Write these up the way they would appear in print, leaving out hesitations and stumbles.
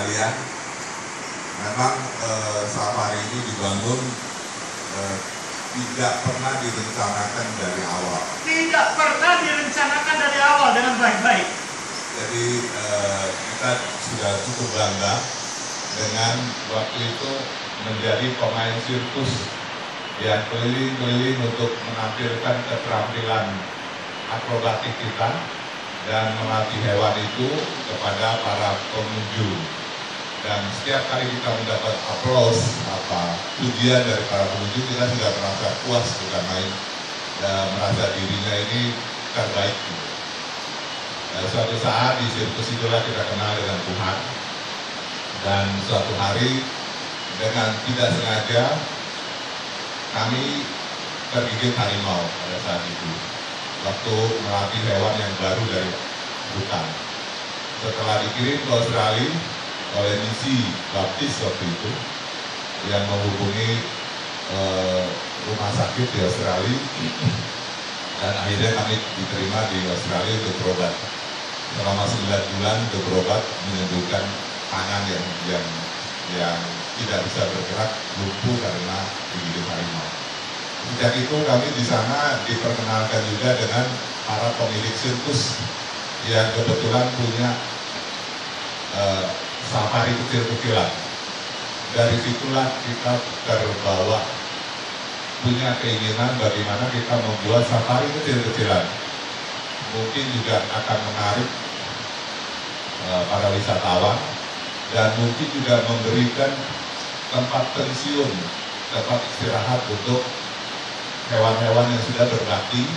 sekalian, memang safari ini dibangun tidak pernah direncanakan dari awal. Tidak pernah direncanakan dari awal dengan baik-baik. Jadi kita sudah cukup bangga dengan waktu itu menjadi pemain sirkus yang keliling-keliling untuk menampilkan keterampilan akrobatik kita dan melatih hewan itu kepada para pengunjung. Dan setiap kali kita mendapat aplaus, pujian dari para pengunjung, kita sudah merasa puas, bukan main, dan merasa dirinya ini terbaik. Dan suatu saat di sirkus itulah kita kenal dengan Tuhan. Dan suatu hari dengan tidak sengaja kami tergigit harimau pada saat itu, waktu melatih hewan yang baru dari hutan. Setelah dikirim ke Australia oleh misi baptis waktu itu yang menghubungi rumah sakit di Australia, dan akhirnya kami diterima di Australia untuk berobat. Selama 9 bulan untuk berobat, menyembuhkan tangan yang tidak bisa bergerak, lumpuh karena digigit harimau. Sejak itu kami di sana diperkenalkan juga dengan para pemilik sirkus yang kebetulan punya safari kecil-kecilan. Dari situlah kita terbawa punya keinginan bagaimana kita membuat safari kecil-kecilan. Mungkin juga akan menarik para wisatawan dan mungkin juga memberikan tempat pensiun, tempat istirahat untuk hewan-hewan yang sudah berbakti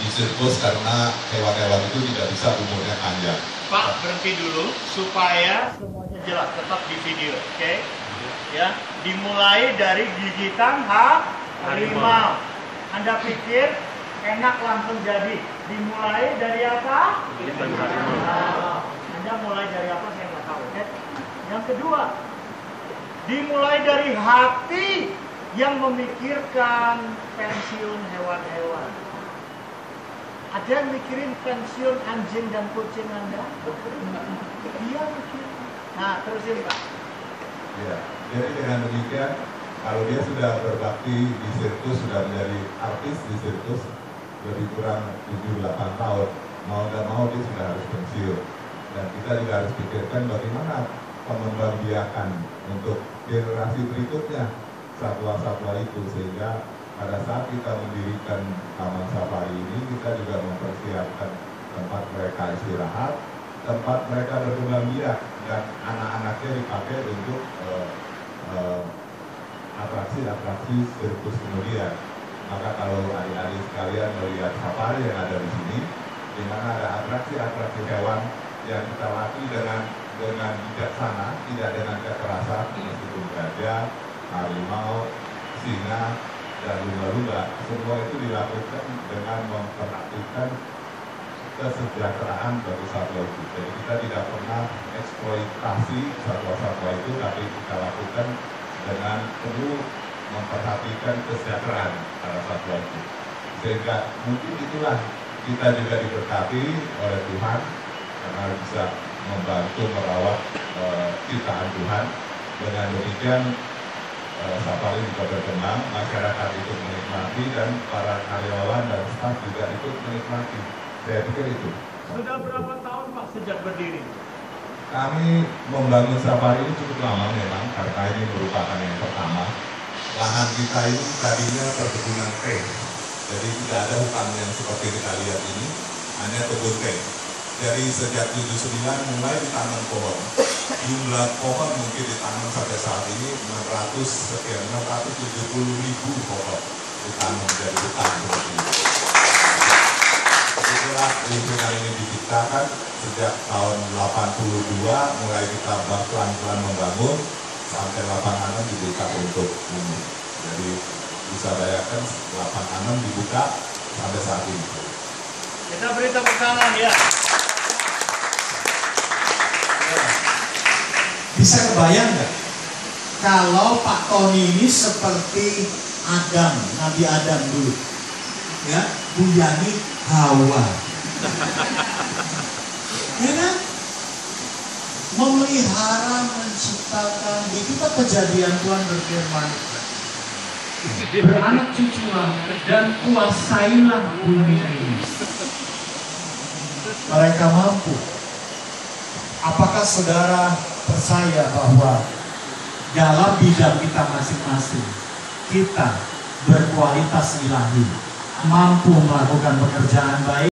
di sirkus, karena hewan-hewan itu tidak bisa umurnya panjang. Pak, berhenti dulu supaya semuanya jelas, tetap di video, oke? Ya, dimulai dari gigitan harimau. Anda pikir enak langsung jadi? Dimulai dari apa? Gigitan harimau. Anda mulai dari apa? Saya nggak tahu. Okay? Yang kedua, dimulai dari hati yang memikirkan pensiun hewan-hewan. Ada yang mikirin pensiun anjing dan kucing Anda? Dia mikir. Nah, terusin Pak. Ya, jadi dengan demikian, kalau dia sudah berbakti di sirkus, sudah menjadi artis di sirkus, lebih kurang 7-8 tahun, mau dan mau dia sudah harus pensiun. Dan kita juga harus pikirkan bagaimana pengembangbiakan untuk generasi berikutnya satwa-satwa itu, sehingga pada saat kita mendirikan taman safari ini, kita juga mempersiapkan tempat mereka istirahat, tempat mereka berkembang biak, dan anak-anaknya dipakai untuk atraksi-atraksi sirkus kemudian. Maka kalau adik-adik sekalian melihat safari yang ada di sini, di mana ada atraksi-atraksi hewan yang kita latih dengan bijaksana, tidak dengan kekerasan, meskipun gajah, harimau, singa, dan lumba-lumba, semua itu dilakukan dengan memperhatikan kesejahteraan bagi satwa itu. Jadi kita tidak pernah eksploitasi satwa-satwa itu, tapi kita lakukan dengan penuh memperhatikan kesejahteraan para satwa itu. Sehingga mungkin itulah kita juga diberkati oleh Tuhan karena bisa membantu merawat ciptaan Tuhan. Dengan demikian safari juga berkembang, masyarakat ikut menikmati, dan para karyawan dan staf juga ikut menikmati. Saya pikir itu. Sudah berapa tahun Pak sejak berdiri? Kami membangun safari ini cukup lama memang, karena ini merupakan yang pertama. Lahan kita ini tadinya perkebunan teh, jadi tidak ada hutan yang seperti kita lihat ini, hanya kebun teh. Jadi sejak 79 mulai ditanam pohon. Jumlah pohon mungkin ditanam sampai saat ini 670 ribu pohon ditanam dari hutan seperti ini. Itulah lingkungan ini diciptakan sejak tahun 82, mulai kita pelan-pelan membangun sampai lapangan dibuka untuk umum. Jadi bisa bayangkan lapangan dibuka sampai saat ini. Kita beri tepuk tangan ya. Bisa kebayang nggak kalau Pak Tony ini seperti Adam, Nabi Adam dulu, ya, Bu Yani Hawa, ya kan? memelihara, menciptakan. Di kitab Kejadian Tuhan berfirman, beranak cuculah dan kuasailah bumi ini. Mereka mampu. Apakah saudara percaya bahwa dalam bidang kita masing-masing, kita berkualitas ilahi, mampu melakukan pekerjaan baik?